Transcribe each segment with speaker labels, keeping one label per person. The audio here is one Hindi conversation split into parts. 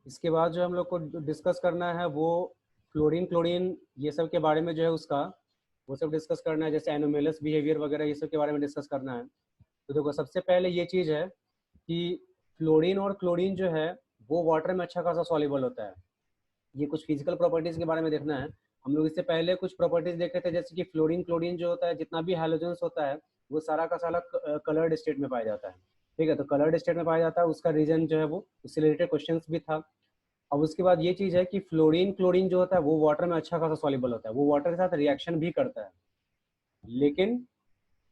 Speaker 1: इसके बाद जो हम लोग को डिस्कस करना है वो फ्लोरीन क्लोरीन ये सब के बारे में जो है उसका वो सब डिस्कस करना है, जैसे एनोमेलस बिहेवियर वगैरह ये सब के बारे में डिस्कस करना है। तो देखो सबसे पहले ये चीज़ है कि फ्लोरीन और क्लोरीन जो है वो वाटर में अच्छा खासा सॉल्युबल होता है। ये कुछ फिजिकल प्रॉपर्टीज़ के बारे में देखना है। हम लोग इससे पहले कुछ प्रॉपर्टीज़ देखे थे, जैसे कि फ्लोरीन क्लोरीन जो होता है जितना भी हैलोजेंस होता है वो सारा का सारा कलर्ड स्टेट में पाया जाता है। ठीक है, तो कलर्ड स्टेट में पाया जाता है, उसका रीजन जो है वो उससे रिलेटेड क्वेश्चन भी था। अब उसके बाद ये चीज़ है कि फ्लोरीन क्लोरीन जो होता है वो वाटर में अच्छा खासा सॉल्युबल होता है, वो वाटर के साथ रिएक्शन भी करता है। लेकिन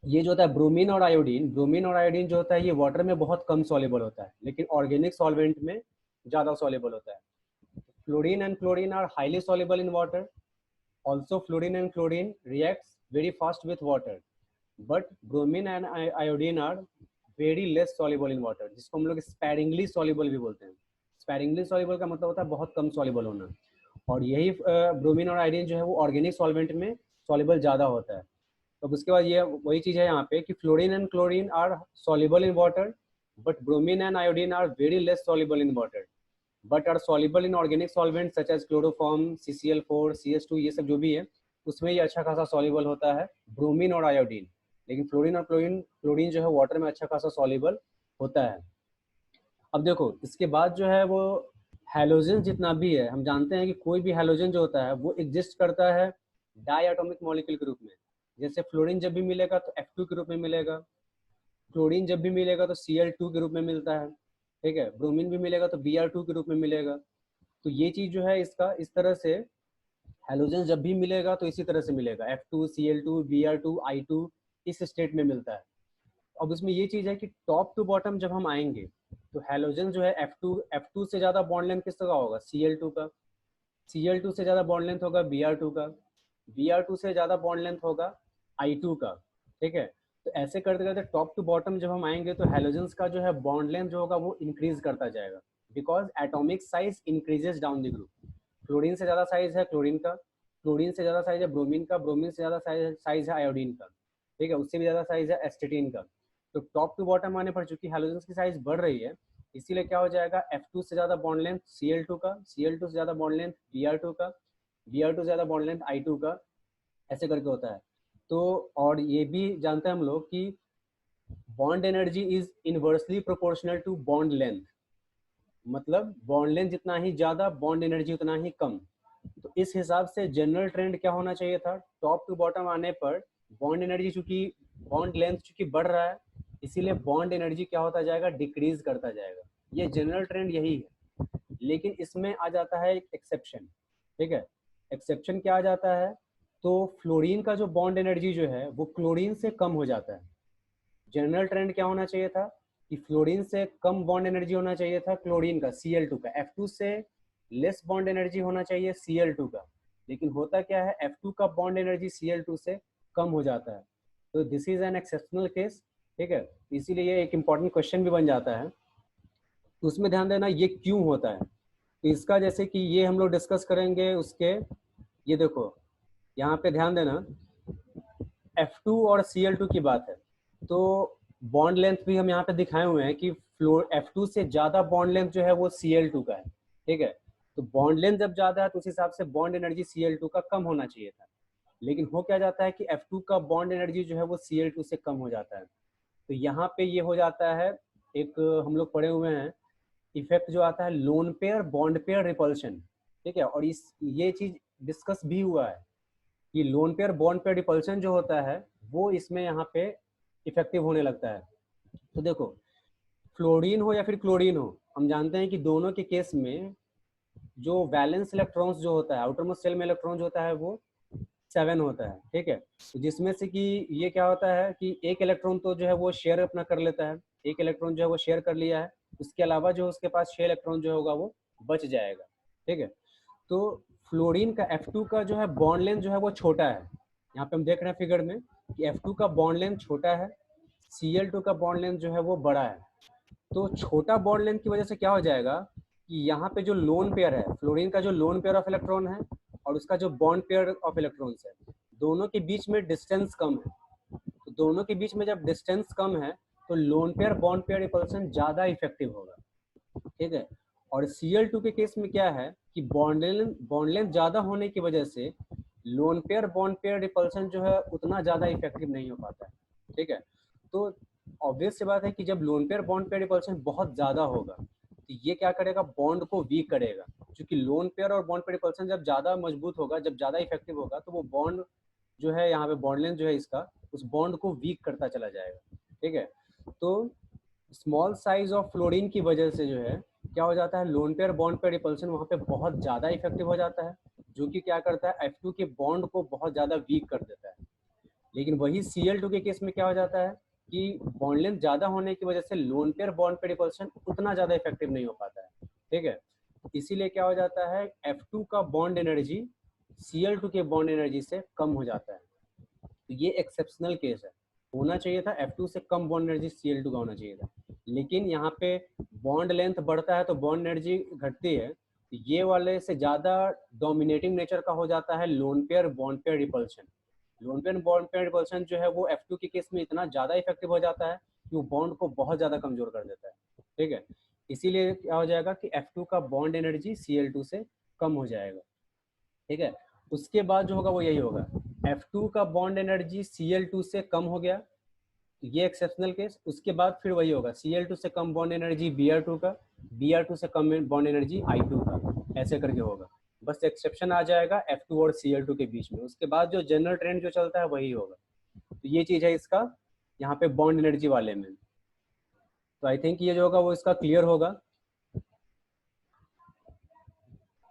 Speaker 1: ये जो होता है ब्रोमीन और आयोडीन जो होता है ये वाटर में बहुत कम सॉल्युबल होता है, लेकिन ऑर्गेनिक सॉल्वेंट में ज़्यादा सॉल्युबल होता है। Fluorine and chlorine are highly soluble in water. Also, fluorine and chlorine reacts very fast with water, but bromine and iodine are very less soluble in water, जिसको हम लोग sparingly soluble भी बोलते हैं। sparingly soluble का मतलब होता है बहुत कम soluble होना, और यही ब्रोमीन और आयोडीन जो है वो ऑर्गेनिक सॉल्वेंट में soluble ज़्यादा होता है। तो उसके बाद ये वही चीज़ है यहाँ पे कि fluorine and chlorine are soluble in water, but bromine and iodine are very less soluble in water, but are soluble in organic solvent such as chloroform, CCl4, CS2, ये सब जो भी है उसमें ये अच्छा खासा सॉल्युबल होता है, ब्रोमीन और आयोडीन। लेकिन फ्लोरीन और क्लोरीन जो है वाटर में अच्छा खासा सॉल्युबल होता है। अब देखो इसके बाद जो है वो हैलोजन जितना भी है, हम जानते हैं कि कोई भी हैलोजन जो होता है वो एग्जिस्ट करता है डायटोमिक मॉलिक्यूल के रूप में। जैसे फ्लोरीन जब भी मिलेगा तो F2 के रूप में मिलेगा, क्लोरीन जब भी मिलेगा तो Cl2 के रूप में मिलता है, ठीक है, ब्रोमीन भी मिलेगा तो Br2 के रूप में मिलेगा। तो ये चीज़ जो है इसका इस तरह से हैलोजन जब भी मिलेगा तो इसी तरह से मिलेगा, F2 Cl2 Br2 I2 इस स्टेट में मिलता है। अब इसमें ये चीज़ है कि टॉप टू बॉटम जब हम आएंगे तो हैलोजन जो है F2 से ज़्यादा बॉन्ड लेंथ किसका होगा, Cl2 का, Cl2 से ज़्यादा बॉन्ड लेंथ होगा Br2 का, Br2 से ज़्यादा बॉन्ड लेंथ होगा I2 का। ठीक है, तो ऐसे करते करते टॉप टू बॉटम जब हम आएंगे तो हैलोजेंस का जो है बॉन्ड लेंथ जो होगा वो इंक्रीज करता जाएगा, because atomic size increases down the group. Fluorine से ज़्यादा साइज है क्लोरीन का, क्लोरीन से ज़्यादा साइज है ब्रोमीन का, ब्रोमीन से ज़्यादा साइज है आयोडीन का, ठीक है, उससे भी ज़्यादा साइज है एस्टेटीन का। तो टॉप टू बॉटम आने पर चूंकि हैलोजेंस की साइज बढ़ रही है, इसीलिए क्या हो जाएगा, F2 से ज़्यादा बॉन्ड लेंथ Cl2 का, Cl2 से ज़्यादा बॉन्ड लेंथ Br2 का, Br2 से ज़्यादा बॉन्ड लेंथ I2 का, ऐसे करके होता है। तो और ये भी जानते हैं हम लोग कि bond energy is inversely proportional to bond length, मतलब बॉन्ड लेंथ जितना ही ज़्यादा बॉन्ड एनर्जी उतना ही कम। तो इस हिसाब से जनरल ट्रेंड क्या होना चाहिए था, टॉप टू बॉटम आने पर बॉन्ड एनर्जी चूंकि बॉन्ड लेंथ चूंकि बढ़ रहा है इसीलिए बॉन्ड एनर्जी क्या होता जाएगा, डिक्रीज करता जाएगा। ये जनरल ट्रेंड यही है। लेकिन इसमें आ जाता है एक एक्सेप्शन, ठीक है, एक्सेप्शन क्या आ जाता है, तो फ्लोरीन का जो बॉन्ड एनर्जी जो है वो क्लोरीन से कम हो जाता है। जनरल ट्रेंड क्या होना चाहिए था कि फ्लोरीन से कम बॉन्ड एनर्जी होना चाहिए था क्लोरीन का, Cl2 का, F2 से लेस बॉन्ड एनर्जी होना चाहिए Cl2 का। लेकिन होता क्या है, F2 का बॉन्ड एनर्जी Cl2 से कम हो जाता है। तो this is an exceptional case, ठीक है, इसीलिए ये एक इम्पॉर्टेंट क्वेश्चन भी बन जाता है। तो उसमें ध्यान देना ये क्यों होता है। तो इसका जैसे कि ये हम लोग डिस्कस करेंगे उसके, ये देखो यहाँ पे ध्यान देना F2 और Cl2 की बात है, तो बॉन्ड लेंथ भी हम यहाँ पे दिखाए हुए हैं कि फ्लोर F2 से ज़्यादा बॉन्ड लेंथ जो है वो Cl2 का है, ठीक है। तो बॉन्ड लेंथ जब ज़्यादा है तो उस हिसाब से बॉन्ड एनर्जी Cl2 का कम होना चाहिए था। लेकिन हो क्या जाता है कि F2 का बॉन्ड एनर्जी जो है वो Cl2 से कम हो जाता है। तो यहाँ पे ये हो जाता है, एक हम लोग पढ़े हुए हैं इफेक्ट जो आता है loan pair bond pair repulsion, ठीक है, और इस ये चीज़ डिस्कस भी हुआ है कि loan pair bond pair repulsion जो होता है वो इसमें यहाँ पे इफेक्टिव होने लगता है। तो देखो फ्लोरीन हो या फिर क्लोरीन हो, हम जानते हैं कि दोनों के केस में जो वैलेंस इलेक्ट्रॉन्स जो होता है आउटर मोस्ट शेल में इलेक्ट्रॉन जो होता है वो 7 होता है, ठीक है। तो जिसमें से कि ये क्या होता है कि एक इलेक्ट्रॉन तो जो है वो शेयर अपना कर लेता है, एक इलेक्ट्रॉन जो है वो शेयर कर लिया है, उसके अलावा जो उसके पास 6 इलेक्ट्रॉन जो होगा वो बच जाएगा, ठीक है। तो फ्लोरीन का F2 का जो है बॉन्ड लेंथ जो है वो छोटा है, यहाँ पे हम देख रहे हैं फिगर में कि F2 का बॉन्ड लेंथ छोटा है, Cl2 का बॉन्ड लेंथ जो है वो बड़ा है। तो छोटा बॉन्ड लेंथ की वजह से क्या हो जाएगा कि यहाँ पे जो लोन पेयर है, फ्लोरीन का जो लोन पेयर ऑफ इलेक्ट्रॉन है और उसका जो बॉन्ड पेयर ऑफ इलेक्ट्रॉन्स है, दोनों के बीच में डिस्टेंस कम है। तो दोनों के बीच में जब डिस्टेंस कम है तो loan pair bond pair repulsion ज़्यादा इफेक्टिव होगा, ठीक है। और Cl2 के केस में क्या है कि बॉन्ड लेंथ ज़्यादा होने की वजह से loan pair bond pair repulsion जो है उतना ज़्यादा इफेक्टिव नहीं हो पाता है, ठीक है। तो ऑब्वियस सी बात है कि जब loan pair bond pair repulsion बहुत ज़्यादा होगा तो ये क्या करेगा, बॉन्ड को वीक करेगा, क्योंकि लोन पेयर और बॉन्ड पेयर रिपल्सन जब ज़्यादा मजबूत होगा, जब ज़्यादा इफेक्टिव होगा, तो वो बॉन्ड जो है यहाँ पे बॉन्ड लेंथ जो है इसका, उस बॉन्ड को वीक करता चला जाएगा, ठीक है। तो स्मॉल साइज ऑफ फ्लोरीन की वजह से जो है क्या हो जाता है, loan pair bond pair repulsion वहाँ पे बहुत ज़्यादा इफेक्टिव हो जाता है, जो कि क्या करता है, F2 के बॉन्ड को बहुत ज़्यादा वीक कर देता है। लेकिन वही Cl2 के केस में क्या हो जाता है कि बॉन्ड लेंथ ज़्यादा होने की वजह से loan pair bond pair repulsion उतना ज़्यादा इफेक्टिव नहीं हो पाता है, ठीक है। इसीलिए क्या हो जाता है, F2 का बॉन्ड एनर्जी Cl2 के बॉन्ड एनर्जी से कम हो जाता है। तो ये एक्सेप्शनल केस है, होना चाहिए था F2 से कम बॉन्ड एनर्जी Cl2 का होना चाहिए था, लेकिन यहाँ पे बॉन्ड लेंथ बढ़ता है तो बॉन्ड एनर्जी घटती है, तो ये वाले से ज़्यादा डोमिनेटिंग नेचर का हो जाता है loan pair bond pair repulsion. Loan pair bond pair repulsion जो है वो F2 के केस में इतना ज़्यादा इफेक्टिव हो जाता है कि वो बॉन्ड को बहुत ज़्यादा कमजोर कर देता है, ठीक है। इसीलिए क्या हो जाएगा कि F2 का बॉन्ड एनर्जी Cl2 से कम हो जाएगा, ठीक है। उसके बाद जो होगा वो यही होगा, F2 का बॉन्ड एनर्जी Cl2 से कम हो गया, ये एक्सेप्शनल केस। उसके बाद फिर वही होगा, Cl2 से कम बॉन्ड एनर्जी Br2 का, Br2 से कम बॉन्ड एनर्जी I2 का, ऐसे करके होगा। बस एक्सेप्शन आ जाएगा F2 और Cl2 के बीच में, उसके बाद जो जनरल ट्रेंड जो चलता है वही होगा। तो ये चीज़ है इसका यहाँ पे बॉन्ड एनर्जी वाले में। तो आई थिंक ये जो होगा वो इसका क्लियर होगा।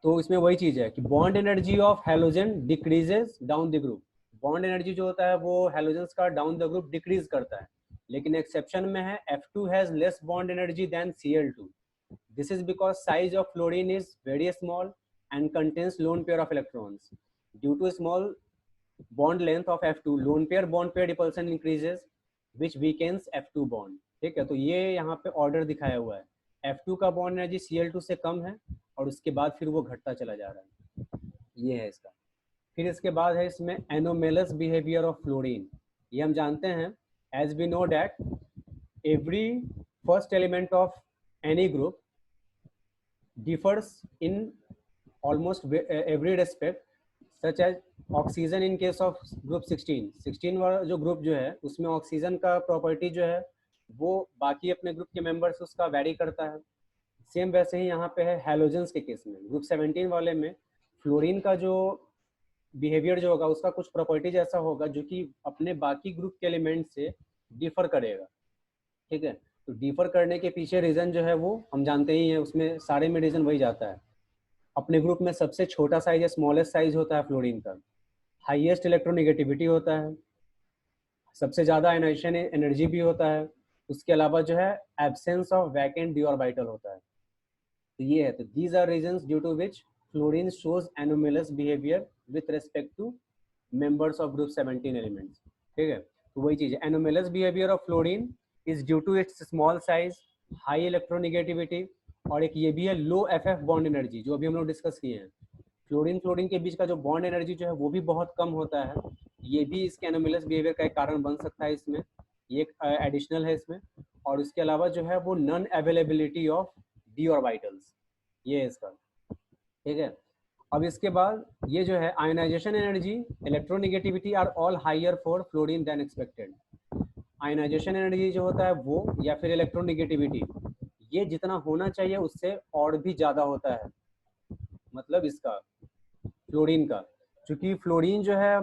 Speaker 1: तो इसमें वही चीज़ है कि bond energy of halogen decreases down the group. Bond energy जो होता है वो हेलोजेंस का डाउन द ग्रुप डिक्रीज करता है, लेकिन एक्सेप्शन में है F2 has less bond energy than Cl2। This is because size of fluorine is very small and contains lone pair of electrons. Due to small bond length of F2 lone pair bond pair repulsion increases which weakens F2 bond, ठीक है। तो ये यहाँ पे ऑर्डर दिखाया हुआ है, F2 का बॉन्ड एनर्जी Cl2 से कम है और उसके बाद फिर वो घटता चला जा रहा है, ये है इसका। फिर इसके बाद है इसमें एनोमेलस बिहेवियर ऑफ फ्लोरीन। ये हम जानते हैं, as we know that every first element of any group differs in almost every respect, such as oxygen in case of group 16 वाला जो ग्रुप जो है उसमें ऑक्सीजन का प्रॉपर्टी जो है वो बाकी अपने ग्रुप के मेंबर्स उसका वैरी करता है। सेम वैसे ही यहाँ पे है हैलोजेंस के केस में, ग्रुप 17 वाले में फ्लोरीन का जो बिहेवियर जो होगा उसका कुछ प्रॉपर्टीज ऐसा होगा जो कि अपने बाकी ग्रुप के एलिमेंट से डिफर करेगा, ठीक है। तो डिफर करने के पीछे रीजन जो है वो हम जानते ही हैं, उसमें सारे में रीजन वही जाता है। अपने ग्रुप में सबसे छोटा साइज या स्मॉलेस्ट साइज होता है फ्लोरीन का, हाईएस्ट इलेक्ट्रोनेगेटिविटी होता है, सबसे ज़्यादा आयनाइजेशन एनर्जी भी होता है, उसके अलावा जो है absence of vacant d orbital होता है। तो ये है, तो these are reasons due to which fluorine shows anomalous behaviour with respect to members of group 17 elements, ठीक है। तो वही चीज़ है, anomalous behaviour of fluorine is due to its small size, high electronegativity, और एक ये भी है लो FF बॉन्ड एनर्जी जो अभी हम लोग डिस्कस किए हैं। फ्लोरीन के बीच का जो बॉन्ड एनर्जी जो है वो भी बहुत कम होता है, ये भी इसके एनोमेलस बिहेवियर का एक कारण बन सकता है इसमें, ये एक एडिशनल है इसमें। और उसके अलावा जो है वो non availability of D orbitals, ये है इसका, ठीक है। अब इसके बाद ये जो है ionisation energy, electronegativity are all higher for fluorine than expected. Ionisation energy जो होता है वो या फिर इलेक्ट्रोनेगेटिविटी ये जितना होना चाहिए उससे और भी ज़्यादा होता है, मतलब इसका फ्लोरीन का, क्योंकि फ्लोरीन जो है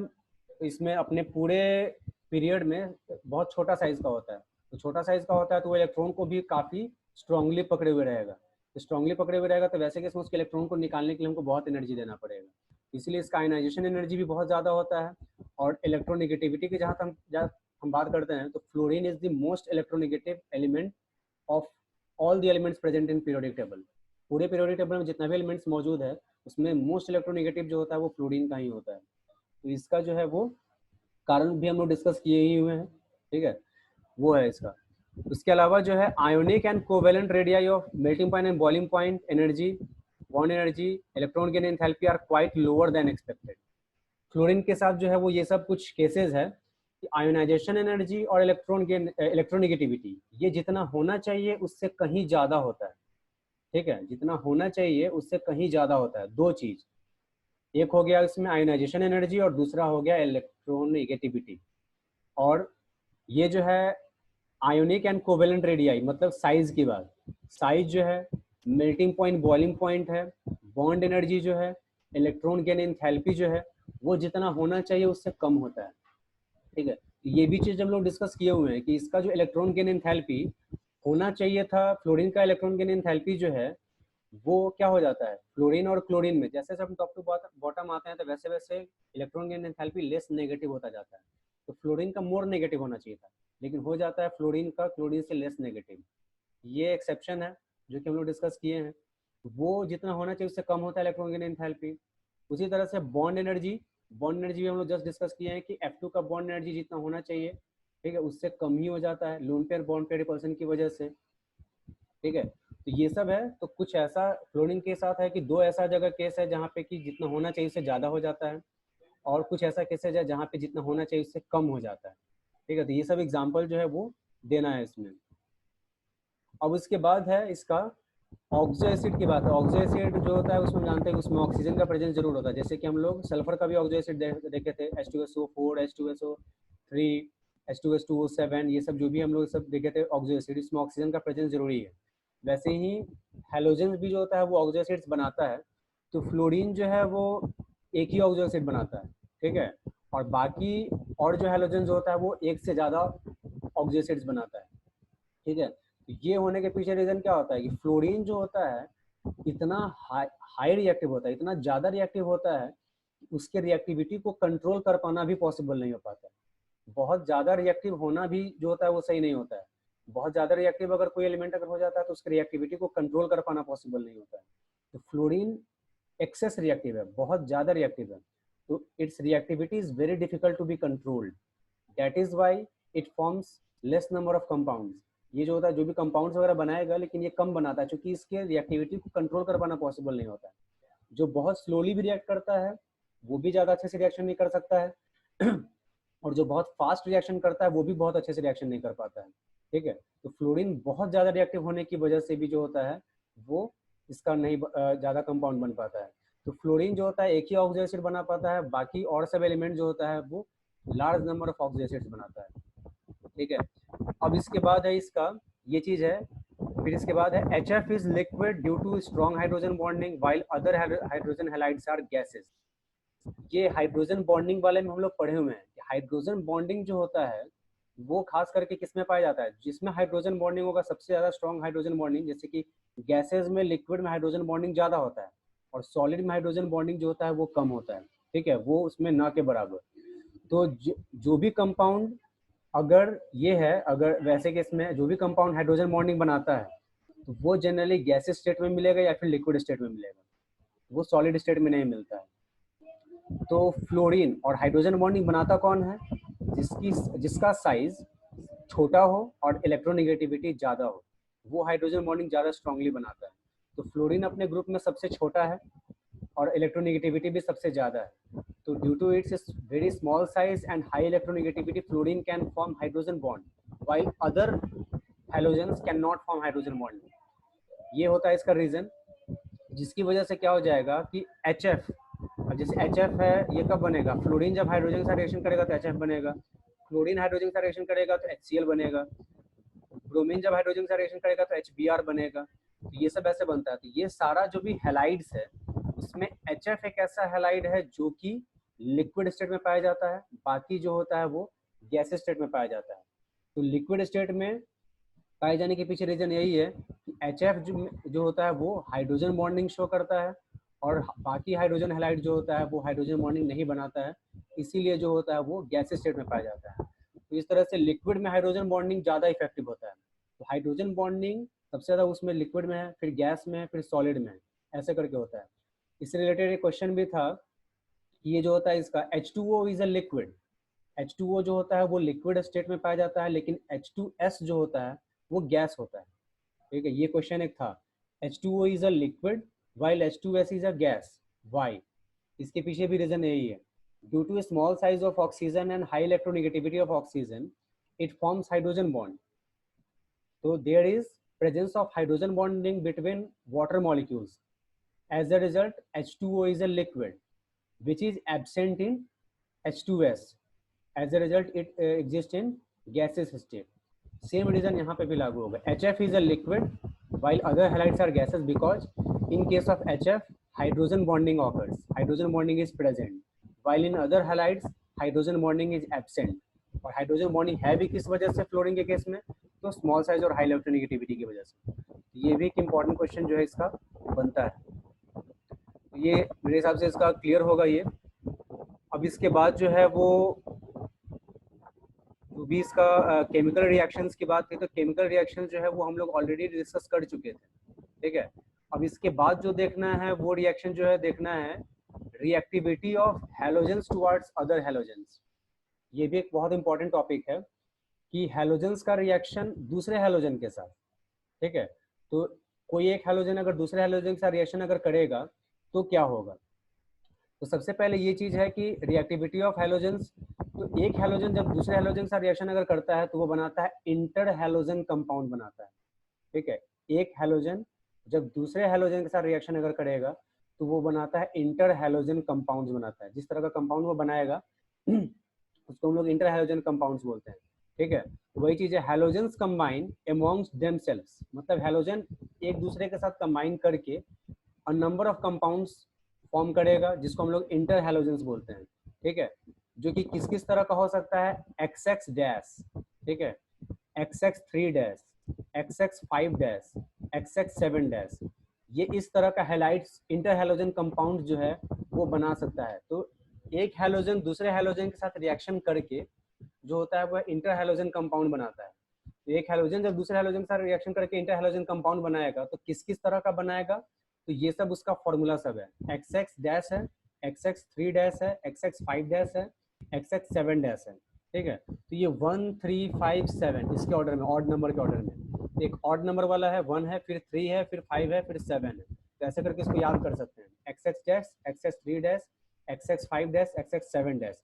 Speaker 1: इसमें अपने पूरे पीरियड में बहुत छोटा साइज का होता है, तो छोटा साइज का होता है तो वो इलेक्ट्रॉन को भी काफ़ी स्ट्रांगली पकड़े हुए रहेगा, तो स्ट्रांगली पकड़े हुए रहेगा तो वैसे केस में उसके इलेक्ट्रॉन को निकालने के लिए हमको बहुत एनर्जी देना पड़ेगा, इसलिए इसका आयनाइजेशन एनर्जी भी बहुत ज़्यादा होता है। और इलेक्ट्रोनेगेटिविटी की जहाँ तक हम बात करते हैं तो fluorine is the most electronegative element of all the elements present in periodic table. पूरे पीरियोडिक टेबल में जितना भी एलिमेंट्स मौजूद है उसमें मोस्ट इलेक्ट्रोनेगेटिव जो होता है वो फ्लोरीन का ही होता है, तो इसका जो है वो कारण भी हम लोग डिस्कस किए ही हुए हैं, ठीक है, वो है इसका। उसके अलावा जो है ionic and covalent radii of melting point and boiling point energy, bond energy, electron gain enthalpy are quite lower than expected. Fluorine के साथ जो है वो ये सब कुछ केसेस है कि आयोनाइजेशन एनर्जी और इलेक्ट्रॉनिगेटिविटी ये जितना होना चाहिए उससे कहीं ज़्यादा होता है, ठीक है, जितना होना चाहिए उससे कहीं ज़्यादा होता है। दो चीज़, एक हो गया इसमें आयनाइजेशन एनर्जी और दूसरा हो गया इलेक्ट्रोनेगेटिविटी। और ये जो है आयोनिक एंड कोवेलेंट रेडियाई, मतलब साइज की बात, साइज जो है, मेल्टिंग पॉइंट, बॉइलिंग पॉइंट है, बॉन्ड एनर्जी जो है, इलेक्ट्रॉन गेन एंथैल्पी जो है, वो जितना होना चाहिए उससे कम होता है। ठीक है, ये भी चीज़ हम लोग डिस्कस किए हुए हैं कि इसका जो इलेक्ट्रॉन गेन एंथैल्पी होना चाहिए था, फ्लोरीन का इलेक्ट्रॉन गेन एंथैल्पी जो है वो क्या हो जाता है, फ्लोरीन और क्लोरीन में जैसे जैसे हम टॉप टू बॉटम आते हैं तो वैसे वैसे electron gain enthalpy less negative होता जाता है। तो फ्लोरीन का मोर नेगेटिव होना चाहिए था, लेकिन हो जाता है फ्लोरीन का क्लोरीन से लेस नेगेटिव। ये एक्सेप्शन है जो कि हम लोग डिस्कस किए हैं। वो जितना होना चाहिए उससे कम होता है इलेक्ट्रॉन गेन एंथैल्पी। उसी तरह से बॉन्ड एनर्जी, बॉन्ड एनर्जी भी हम लोग जस्ट डिस्कस किए हैं कि F2 का बॉन्ड एनर्जी जितना होना चाहिए, ठीक है, उससे कम ही हो जाता है loan pair bond pair repulsion की वजह से। ठीक है, तो ये सब है। तो कुछ ऐसा फ्लोरीन के साथ है कि दो ऐसा जगह केस है जहाँ पे कि जितना होना चाहिए उससे ज़्यादा हो जाता है, और कुछ ऐसा केस है जहाँ पे जितना होना चाहिए उससे कम हो जाता है। ठीक है, तो ये सब एग्जाम्पल जो है वो देना है इसमें। अब उसके बाद है इसका ऑक्सो एसिड की बात है। ऑक्सो एसिड जो होता है उसमें हम जानते हैं कि उसमें ऑक्सीजन का प्रेजेंस जरूर होता है। जैसे कि हम लोग सल्फर का भी ऑक्सो एसिड देखे थे, H2SO4, H2SO3, H2S2O7, ये सब जो भी हम लोग सब देखे थे ऑक्सो एसिड, इसमें ऑक्सीजन का प्रेजेंस जरूरी है। वैसे ही हेलोजन भी जो होता है वो ऑक्सो एसिड्स बनाता है। तो फ्लोरीन जो है वो एक ही ऑक्सो एसिड बनाता है, ठीक है, और बाकी और जो हेलोजन जो होता है वो एक से ज़्यादा ऑक्सो एसिड्स बनाता है। ठीक है, तो ये होने के पीछे रीजन क्या होता है कि फ्लोरीन जो होता है इतना हाई रिएक्टिव होता है, इतना ज़्यादा रिएक्टिव होता है, उसके रिएक्टिविटी को कंट्रोल कर पाना भी पॉसिबल नहीं हो पाता है। बहुत ज़्यादा रिएक्टिव होना भी जो होता है वो सही नहीं होता है। बहुत ज़्यादा रिएक्टिव अगर कोई एलिमेंट अगर हो जाता है तो उसकी रिएक्टिविटी को कंट्रोल कर पाना पॉसिबल नहीं होता है। तो फ्लोरीन एक्सेस रिएक्टिव है, बहुत ज़्यादा रिएक्टिव है, तो its reactivity is very difficult to be controlled. That is why it forms less number of compounds. ये जो होता है जो भी कंपाउंड्स वगैरह बनाएगा लेकिन ये कम बनाता है क्योंकि इसके रिएक्टिविटी को कंट्रोल कर पाना पॉसिबल नहीं होता है। जो बहुत स्लोली भी रिएक्ट करता है वो भी ज़्यादा अच्छे से रिएक्शन नहीं कर सकता है और जो बहुत फास्ट रिएक्शन करता है वो भी बहुत अच्छे से रिएक्शन नहीं कर पाता है। ठीक है, तो फ्लोरीन बहुत ज़्यादा रिएक्टिव होने की वजह से भी जो होता है वो इसका नहीं ज़्यादा कंपाउंड बन पाता है। तो फ्लोरीन जो होता है एक ही ऑक्सो एसिड बना पाता है, बाकी और सब एलिमेंट जो होता है वो large number of oxo acids बनाता है। ठीक है, अब इसके बाद है इसका ये चीज़ है। फिर इसके बाद है HF is liquid due to strong hydrogen bonding while other hydrogen halides are gases. ये हाइड्रोजन बॉन्डिंग वाले में हम लोग पढ़े हुए हैं कि हाइड्रोजन बॉन्डिंग जो होता है वो खास करके किस में पाया जाता है, जिसमें हाइड्रोजन बॉन्डिंग होगा सबसे ज़्यादा स्ट्रॉन्ग हाइड्रोजन बॉन्डिंग, जैसे कि गैसेज में लिक्विड में हाइड्रोजन बॉन्डिंग ज़्यादा होता है और सॉलिड में हाइड्रोजन बॉन्डिंग जो होता है वो कम होता है। ठीक है, वो उसमें ना के बराबर। तो जो भी कंपाउंड अगर ये है, अगर वैसे केस में जो भी कंपाउंड हाइड्रोजन बॉन्डिंग बनाता है तो वो जनरली गैसेज स्टेट में मिलेगा या फिर लिक्विड स्टेट में मिलेगा, वो सॉलिड स्टेट में नहीं मिलता है। तो फ्लोरीन और हाइड्रोजन बॉन्डिंग बनाता कौन है, जिसका साइज छोटा हो और इलेक्ट्रोनेगेटिविटी ज़्यादा हो, वो हाइड्रोजन बॉन्डिंग ज़्यादा स्ट्रांगली बनाता है। तो फ्लोरीन अपने ग्रुप में सबसे छोटा है और इलेक्ट्रोनेगेटिविटी भी सबसे ज़्यादा है। तो due to its very small size and high electronegativity fluorine can form hydrogen bond while other halogens can not form hydrogen bond. ये होता है इसका रीज़न, जिसकी वजह से क्या हो जाएगा कि HF, अब जैसे HF है ये कब बनेगा, फ्लोरीन जब हाइड्रोजन के साथ रिएक्शन करेगा तो HF बनेगा, क्लोरीन हाइड्रोजन के साथ रिएक्शन करेगा तो HCl बनेगा, ब्रोमीन जब हाइड्रोजन के साथ रिएक्शन करेगा तो HBr बनेगा। तो ये सब ऐसे बनता है। तो ये सारा जो भी हैलाइड्स है उसमें HF एक ऐसा हैलाइड है जो कि लिक्विड स्टेट में पाया जाता है, बाकी जो होता है वो गैस स्टेट में पाया जाता है। तो लिक्विड स्टेट में पाए जाने के पीछे रीजन यही है कि HF जो होता है वो हाइड्रोजन बॉन्डिंग शो करता है और बाकी हाइड्रोजन हैलाइड जो होता है वो हाइड्रोजन बॉन्डिंग नहीं बनाता है, इसीलिए जो होता है वो गैस स्टेट में पाया जाता है। तो इस तरह से लिक्विड में हाइड्रोजन बॉन्डिंग ज़्यादा इफेक्टिव होता है। तो हाइड्रोजन बॉन्डिंग सबसे ज़्यादा उसमें लिक्विड में है, फिर गैस में है, फिर सॉलिड में है, ऐसे करके होता है। इससे रिलेटेड एक क्वेश्चन भी था कि ये जो होता है इसका H2O is a liquid. H2O जो होता है वो लिक्विड स्टेट में पाया जाता है, लेकिन H2S जो होता है वो गैस होता है। ठीक है, ये क्वेश्चन एक था, H2O is a liquid while H2S is a gas. Why? इसके पीछे भी रीजन यही है, due to small size of oxygen and high electronegativity of oxygen it forms hydrogen bond. तो there is presence of hydrogen bonding between water molecules. As a result, H2O is a liquid which is absent in H2S. As a result, it exists in gaseous state. Same reason यहाँ पे भी लागू होगा. HF is a liquid while other halides are gases because in case of HF, hydrogen bonding occurs. Hydrogen bonding is present. While in other halides, hydrogen bonding is absent. और हाइड्रोजन बॉन्डिंग है भी किस वजह से फ्लोरीन के केस में, तो स्मॉल साइज और हाई इलेक्ट्रोनेगेटिविटी की वजह से. ये भी एक इम्पॉर्टेंट क्वेश्चन जो है इसका बनता है. ये मेरे हिसाब से इसका क्लियर होगा ये. अब इसके बाद जो है वो भी इसका केमिकल रिएक्शंस की बात की, तो केमिकल रिएक्शंस जो है वो हम लोग ऑलरेडी डिस्कस कर चुके थे. ठीक है. अब इसके बाद जो देखना है वो रिएक्शन जो है देखना है reactivity of halogens towards other halogens. ये भी एक बहुत इंपॉर्टेंट टॉपिक है कि हैलोजेंस का रिएक्शन दूसरे हैलोजन के साथ. ठीक है. तो कोई एक हैलोजन अगर दूसरे हैलोजन के साथ रिएक्शन अगर करेगा तो क्या होगा. तो सबसे पहले ये चीज है कि रिएक्टिविटी ऑफ हैलोजेंस. तो एक हैलोजन जब दूसरे हैलोजन के साथ रिएक्शन अगर करता है तो वो बनाता है इंटर हैलोजन कंपाउंड बनाता है. ठीक है. एक हैलोजन जब दूसरे हैलोजन के साथ रिएक्शन अगर करेगा तो वो बनाता है इंटर हैलोजन कंपाउंड्स बनाता है. जिस तरह का कंपाउंड वो बनाएगा उसको हम लोग इंटर हैलोजन कंपाउंड्स बोलते हैं. ठीक है. तो वही चीज है हैलोजेंस कंबाइन अमॉन्ग्स देमसेल्व्स. मतलब हैलोजन एक दूसरे के साथ कंबाइन करके a number of compounds form करेगा जिसको हम लोग इंटर हैलोजेंस बोलते हैं. ठीक है. जो कि किस किस तरह का हो सकता है, XX डैश. ठीक है. XX3 dash, XX5 dash, XX7 dash. ये इस तरह का हैलाइड्स इंटर हैलोजन कंपाउंड जो है वो बना सकता है. तो एक हैलोजन दूसरे हैलोजन के साथ रिएक्शन करके जो होता है वह इंटर हैलोजन कंपाउंड बनाता है. तो एक हैलोजन जब दूसरे हैलोजन के साथ रिएक्शन करके इंटर हैलोजन कंपाउंड बनाएगा तो किस किस तरह का बनाएगा, तो ये सब उसका फॉर्मूला सब है. XX डैश है, XX3 डैश है, XX5 डैश है, XX7 डैश है. ठीक है. तो ये 1 3 5 7 इसके ऑर्डर में, ऑड नंबर के ऑर्डर में. एक ऑड नंबर वाला है 1 है, फिर 3 है, फिर 5 है, फिर 7 है. तो ऐसे करके इसको याद कर सकते हैं. XX dash, XX3 dash, XX5 dash, XX7 dash.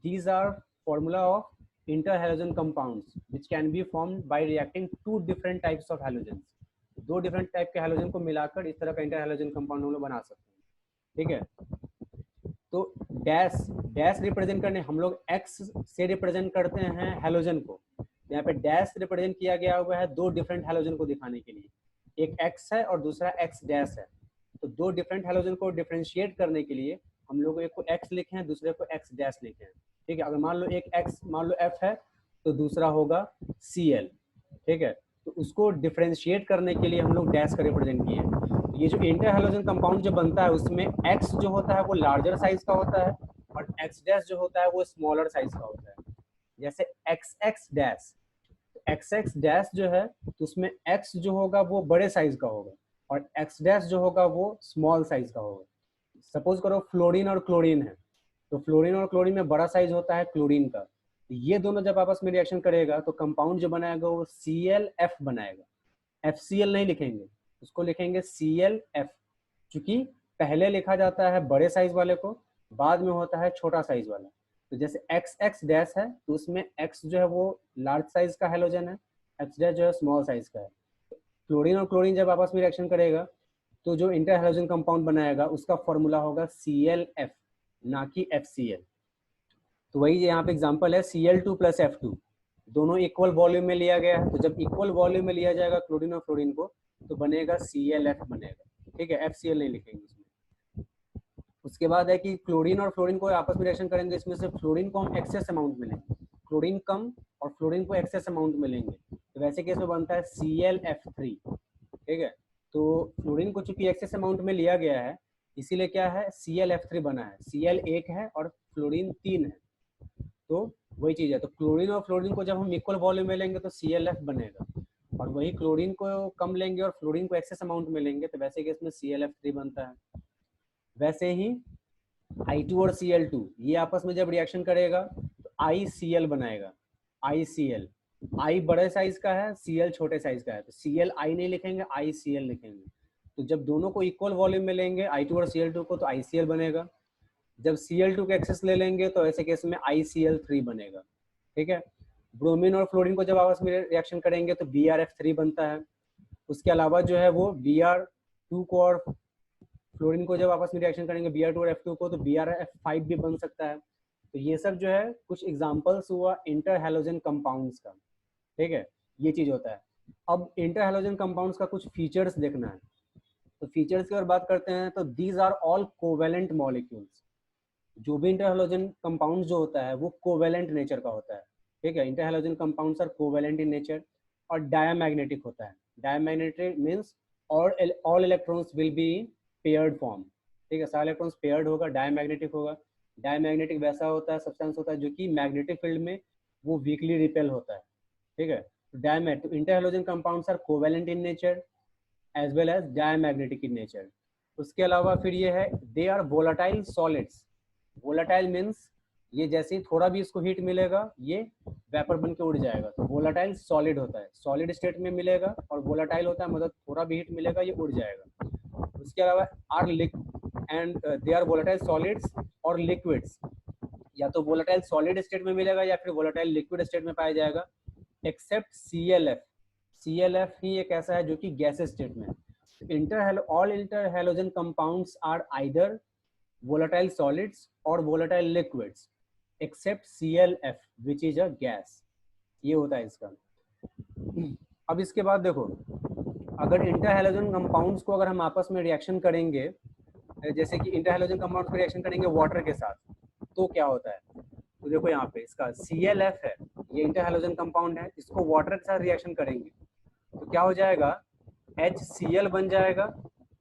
Speaker 1: These are formula of interhalogen compounds which can be formed by reacting two different types of halogens. दो different type के halogen को मिलाकर इस तरह का interhalogen compound हम लोग बना सकते हैं. ठीक है. तो डैश रिप्रेजेंट करने हम लोग X से रिप्रेजेंट करते हैं हैलोजन को. यहाँ पे डैश रिप्रेजेंट किया गया हुआ है दो डिफरेंट हैलोजन को दिखाने के लिए. एक X है और दूसरा X डैश है. तो दो डिफरेंट हैलोजन को डिफरेंशिएट करने के लिए हम लोग एक को X लिखे हैं, दूसरे को X डैश लिखे हैं. ठीक है. अगर मान लो एक X मान लो F है तो दूसरा होगा Cl. ठीक है. तो उसको डिफरेंशिएट करने के लिए हम लोग डैश का रिप्रेजेंट किए. ये जो इंटर हैलोजन कंपाउंड जो बनता है उसमें X जो होता है वो लार्जर साइज का होता है और X डैश जो होता है वो स्मॉलर साइज का होता है. जैसे XX डैश, XX डैश जो है तो उसमें X जो होगा वो बड़े साइज का होगा और X डैश जो होगा वो स्मॉल साइज का होगा. सपोज करो फ्लोरीन और क्लोरीन है, तो फ्लोरीन और क्लोरीन में बड़ा साइज होता है क्लोरीन का. ये दोनों जब आपस में रिएक्शन करेगा तो कंपाउंड जो बनाएगा वो ClF बनाएगा. FCl नहीं लिखेंगे, उसको लिखेंगे ClF. क्योंकि पहले लिखा जाता है बड़े साइज वाले को, बाद में होता है छोटा साइज वाला. तो जैसे XX डैश है तो उसमें X जो है वो लार्ज साइज का हैलोजन है, X डैश जो है स्मॉल साइज का है. क्लोरीन और क्लोरीन जब आपस में रिएक्शन करेगा तो जो इंटर हैलोजन कंपाउंड बनाएगा उसका फॉर्मूला होगा ClF, ना कि FCl. तो वही यहाँ पे एग्जांपल है Cl2 प्लस F2. दोनों इक्वल वॉल्यूम में लिया गया है. तो जब इक्वल वॉल्यूम में लिया जाएगा क्लोरीन और फ्लोरीन को तो बनेगा ClF बनेगा. ठीक है. FCl नहीं लिखेंगे उसमें. उसके बाद है कि क्लोरीन और फ्लोरीन को आपस में रिएक्शन करेंगे. इसमें से फ्लोरीन को हम एक्सेस अमाउंट में लेंगे, क्लोरीन कम और फ्लोरीन को एक्सेस अमाउंट में लेंगे. तो वैसे केस में बनता है ClF3. ठीक है. तो फ्लोरीन को चूंकि एक्सेस अमाउंट में लिया गया है इसीलिए क्या है ClF3 बना है. Cl 1 है और फ्लोरीन 3 है. तो वही चीज है. तो क्लोरीन और फ्लोरीन को जब हम इक्वल वॉल्यूम में लेंगे तो ClF बनेगा और वही क्लोरीन को कम लेंगे और फ्लोरीन को एक्सेस अमाउंट में लेंगे तो वैसे केस में ClF3 बनता है. वैसे ही I2 और Cl2 ये आपस में जब रिएक्शन करेगा तो ICl बनाएगा. ICl, I बड़े साइज का है, Cl छोटे साइज का है. तो Cl I नहीं लिखेंगे, ICl लिखेंगे. तो जब दोनों को इक्वल वॉल्यूम में लेंगे I2 और Cl2 को तो ICl बनेगा. जब Cl2 के एक्सेस ले लेंगे तो ऐसे केस में ICl3 बनेगा. ठीक है. ब्रोमीन और फ्लोरीन को जब आपस में रिएक्शन करेंगे तो BrF3 बनता है. उसके अलावा जो है वो Br2 को और फ्लोरीन को जब आपस में रिएक्शन करेंगे Br2 और F2 को, तो BrF5 भी बन सकता है। तो ये सब जो है कुछ एग्जांपल्स हुआ इंटर हैलोजन कंपाउंड्स का, ठीक है, ये चीज होता है। अब इंटर हैलोजन कंपाउंड्स का कुछ फीचर्स देखना है, तो फीचर्स की अगर बात करते हैं तो these are all covalent molecules. जो भी इंटर हैलोजन कंपाउंड जो होता है वो कोवेलेंट नेचर का होता है, ठीक है। Inter halogen compounds are covalent in nature और डायमैग्नेटिक होता है। Diamagnetic means all electrons will be paired form, ठीक है, सारे इलेक्ट्रॉन्स पेयर्ड होगा, डायमैग्नेटिक होगा। डायमैग्नेटिक वैसा होता है सब्सटेंस होता है जो कि मैग्नेटिक फील्ड में वो वीकली रिपेल होता है, ठीक है। तो inter halogen compounds are covalent in nature as well as diamagnetic in nature. उसके अलावा फिर ये है they are volatile solids. Volatile means ये जैसे ही थोड़ा भी इसको हीट मिलेगा ये वेपर बन के उड़ जाएगा, तो वोलाटाइल सॉलिड होता है, सॉलिड स्टेट में मिलेगा, और वोलाटाइल होता है मतलब थोड़ा भी हीट मिलेगा ये उड़ जाएगा। उसके अलावा are and they are volatile solids और लिक्विड्स, या तो वोलाटाइल सॉलिड स्टेट में मिलेगा या फिर वोलाटाइल लिक्विड स्टेट में पाया जाएगा, एक्सेप्ट ClF। ClF ही एक ऐसा है जो कि गैस स्टेट में। All inter halogen compounds are either volatile solids or volatile liquids except ClF which is a gas। ये होता है इसका। अब इसके बाद देखो, अगर इंटरहैलोजन कंपाउंड्स को अगर हम आपस में रिएक्शन करेंगे, जैसे कि इंटरहैलोजन कंपाउंड्स को रिएक्शन करेंगे वाटर के साथ, तो क्या होता है, तो देखो यहाँ पे इसका ClF है, ये इंटरहैलोजन कंपाउंड है, इसको वाटर के साथ रिएक्शन करेंगे तो क्या हो जाएगा, HCl बन जाएगा।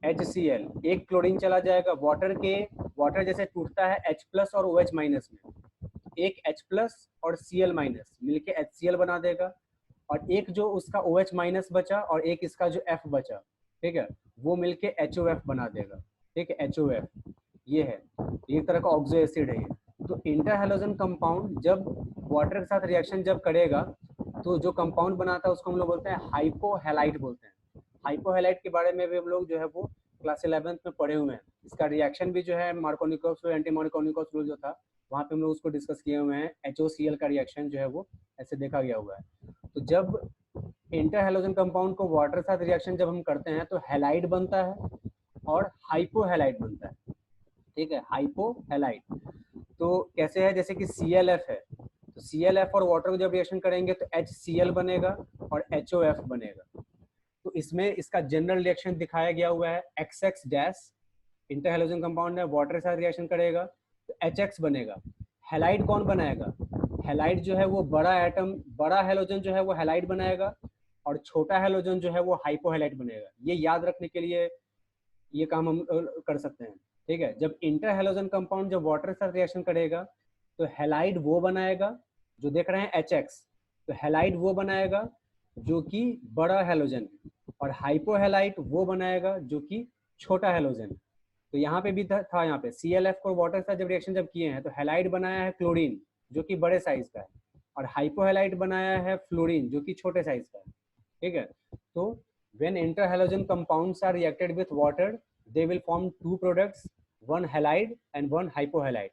Speaker 1: HCl, एक क्लोरीन चला जाएगा, वाटर जैसे टूटता है H+ और OH- में, एक H+ और Cl- मिलके HCl बना देगा, और एक जो उसका OH- बचा और एक इसका जो F बचा, ठीक है, वो मिलके HOF बना देगा, ठीक है, HOF ये है, एक तरह का ऑक्सो एसिड है ये। तो इंटरहैलोजन कंपाउंड जब वाटर के साथ रिएक्शन जब करेगा तो जो कंपाउंड बनाता है उसको हम लोग बोलते हैं हाइपोहैलाइड बोलते हैं। हाइपोहैलाइड के बारे में भी हम लोग जो है वो क्लास 11th में पढ़े हुए हैं। इसका रिएक्शन भी जो है मार्कोनिकोव एंटी मार्कोनिकोव रूल जो था वहाँ पे हम लोग उसको डिस्कस किए हुए हैं। HOCl का रिएक्शन जो है वो ऐसे देखा गया हुआ है। तो जब इंटरहैलोजन कंपाउंड को वाटर के साथ रिएक्शन जब हम करते हैं तो हैलाइड बनता है और हाइपोहैलाइड बनता है, ठीक है, हाइपोहैलाइड। तो कैसे है, जैसे कि ClF है, तो ClF और वाटर को जब रिएक्शन करेंगे तो HCl बनेगा और HOF बनेगा। तो इसमें इसका जनरल रिएक्शन दिखाया गया हुआ है XX डैश, इंटरहैलोजन कंपाउंड है, वाटर के साथ रिएक्शन करेगा तो HX बनेगा। हैलाइड कौन बनाएगा, हैलाइड जो है वो बड़ा एटम, बड़ा हैलोजन जो है वो हैलाइड बनाएगा और छोटा हैलोजन जो है वो हाइपोहैलाइड बनेगा। ये याद रखने के लिए ये काम हम कर सकते हैं, ठीक है। जब इंटरहैलोजन कंपाउंड जब वाटर के साथ रिएक्शन करेगा तो हैलाइड वो बनाएगा जो देख रहे हैं HX, तो हैलाइड वो बनाएगा जो कि बड़ा हैलोजन है, और हाइपोहैलाइड वो बनाएगा जो कि छोटा हैलोजन है। तो यहाँ पे भी था यहाँ पे ClF को वाटर के साथ जब रिएक्शन जब किए हैं तो हैलाइड बनाया है क्लोरीन जो कि बड़े साइज का है, और हाइपोहैलाइड बनाया है फ्लोरीन जो कि छोटे साइज का है, ठीक है। तो when interhalogen compounds are reacted with water they will form two products, one halide and one hypohalide.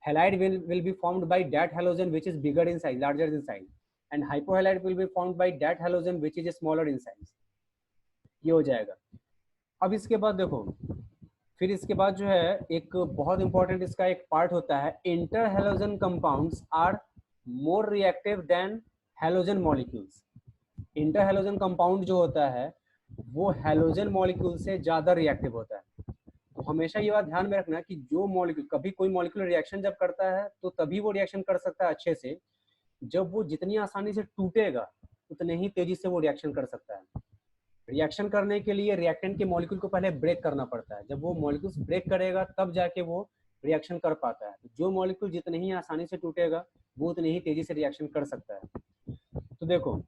Speaker 1: Halide will be formed by that halogen which is bigger in size, larger in size, and hypohalide will be formed by that halogen which is smaller in size। ये हो जाएगा। अब इसके बाद देखो, फिर इसके बाद जो है एक बहुत इंपॉर्टेंट इसका एक पार्ट होता है, interhalogen compounds are more reactive than halogen molecules. Interhalogen compound जो होता है वो हैलोजन मॉलिक्यूल से ज़्यादा रिएक्टिव होता है। तो हमेशा ये बात ध्यान में रखना कि जो मॉलिक्यूल, कभी कोई मॉलिक्यूल रिएक्शन जब करता है तो तभी वो रिएक्शन कर सकता है अच्छे से जब वो जितनी आसानी से टूटेगा उतने ही तेजी से वो रिएक्शन कर सकता है। रिएक्शन करने के लिए रिएक्टेंट के मॉलिक्यूल को पहले ब्रेक करना पड़ता है, जब वो मॉलिक्यूल्स ब्रेक करेगा तब जाके वो रिएक्शन कर पाता है। तो जो मॉलिक्यूल जितने ही आसानी से टूटेगा वो उतनी ही तेजी से रिएक्शन कर सकता है। तो देखो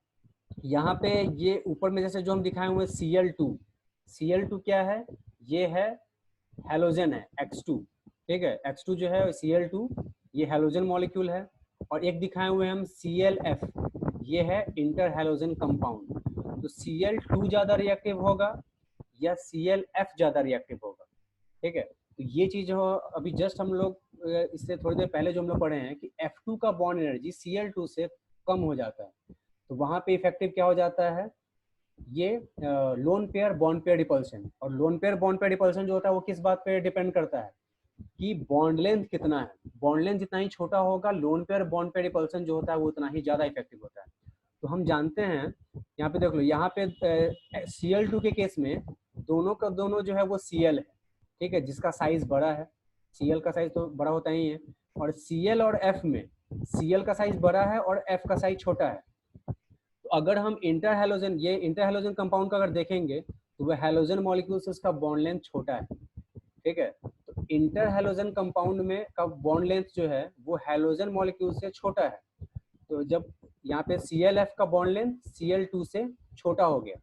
Speaker 1: यहाँ पे ये ऊपर में जैसे जो हम दिखाए हुए Cl2 क्या है, ये है हैलोजन है X2, ठीक है, X2 जो है Cl2 ये हैलोजन मॉलिक्यूल है, और एक दिखाए हुए हम ClF ये है इंटर हैलोजन कंपाउंड। तो Cl2 ज्यादा रिएक्टिव होगा या ClF ज्यादा रिएक्टिव होगा, ठीक है। तो ये चीज हो अभी जस्ट हम लोग इससे थोड़ी देर पहले जो हम लोग पढ़े हैं कि F2 का बॉन्ड एनर्जी Cl2 से कम हो जाता है, तो वहां पे इफेक्टिव क्या हो जाता है, ये lone pair bond pair repulsion, और lone pair bond pair repulsion जो होता है वो किस बात पे डिपेंड करता है कि बॉन्ड लेंथ कितना है। बॉन्ड लेंथ जितना ही छोटा होगा, loan pair bond pair repulsion जो होता है वो उतना ही ज़्यादा इफेक्टिव होता है। तो हम जानते हैं, यहाँ पे देख लो, यहाँ पे Cl2 के केस में दोनों का दोनों जो है वो Cl है, ठीक है, जिसका साइज बड़ा है। Cl का साइज तो बड़ा होता ही है, और Cl और F में Cl का साइज बड़ा है और F का साइज छोटा है। तो अगर हम इंटर हैलोजन, ये इंटर हैलोजन कंपाउंड का अगर देखेंगे तो वह हैलोजन मॉलिक्यूल से उसका बॉन्ड लेंथ छोटा है, ठीक है। तो इंटर हैलोजन कंपाउंड में का बॉन्ड लेंथ जो है वो हैलोजन मॉलिक्यूल से छोटा है। तो जब यहाँ पे ClF का बॉन्ड लेंथ Cl2 से छोटा हो गया,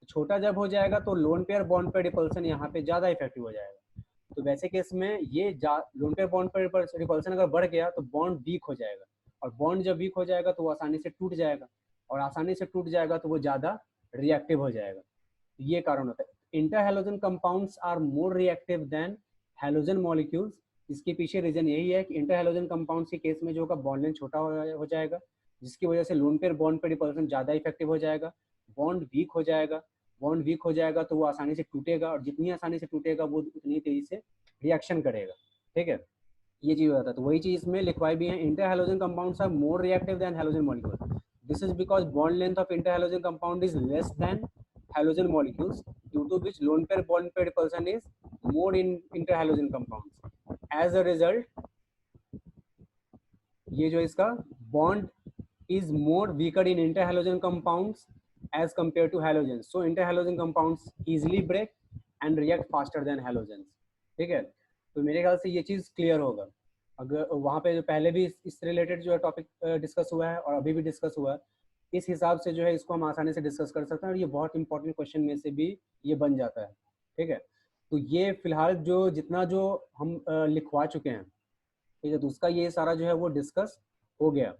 Speaker 1: छोटा जब हो जाएगा तो loan pair bond pair repulsion यहाँ पे ज़्यादा इफेक्टिव हो जाएगा। तो वैसे केस में ये lone pair bond pair repulsion अगर बढ़ गया तो बॉन्ड वीक हो जाएगा, और बॉन्ड जब वीक हो जाएगा तो वो आसानी से टूट जाएगा, और आसानी से टूट जाएगा तो वो ज़्यादा रिएक्टिव हो जाएगा। ये कारण होता है। Inter halogen compounds are more reactive than halogen molecules. इसके पीछे रीजन यही है कि इंटर हैलोजन कंपाउंड्स के केस में जो होगा बॉन्ड लेंथ छोटा हो जाएगा, जिसकी वजह से loan pair bond pair repulsion ज़्यादा इफेक्टिव हो जाएगा, बॉन्ड वीक हो जाएगा। बॉन्ड वीक हो जाएगा तो वो आसानी से टूटेगा, और जितनी आसानी से टूटेगा वो उतनी तेजी से रिएक्शन करेगा, ठीक है। ये चीज़ होता है, तो वही चीज़ इसमें लिखवाई भी है, inter halogen compounds are more reactive than halogen molecule. This is because bond length of inter halogen compound is less than halogen molecules, due to which lone pair bond pair repulsion is more in interhalogen compounds. As a result, ये जो इसका bond is more weaker in interhalogen compounds as compared to halogens. So interhalogen compounds easily break and react faster than halogens. ठीक है, तो मेरे ख्याल से ये चीज़ क्लियर होगा। अगर वहाँ पे जो पहले भी इससे रिलेटेड जो है टॉपिक डिस्कस हुआ है और अभी भी डिस्कस हुआ है, इस हिसाब से जो है इसको हम आसानी से डिस्कस कर सकते हैं, और ये बहुत इंपॉर्टेंट क्वेश्चन में से भी ये बन जाता है, ठीक है। तो ये फिलहाल जो जितना जो हम लिखवा चुके हैं, ठीक है, तो उसका ये सारा जो है वो डिस्कस हो गया।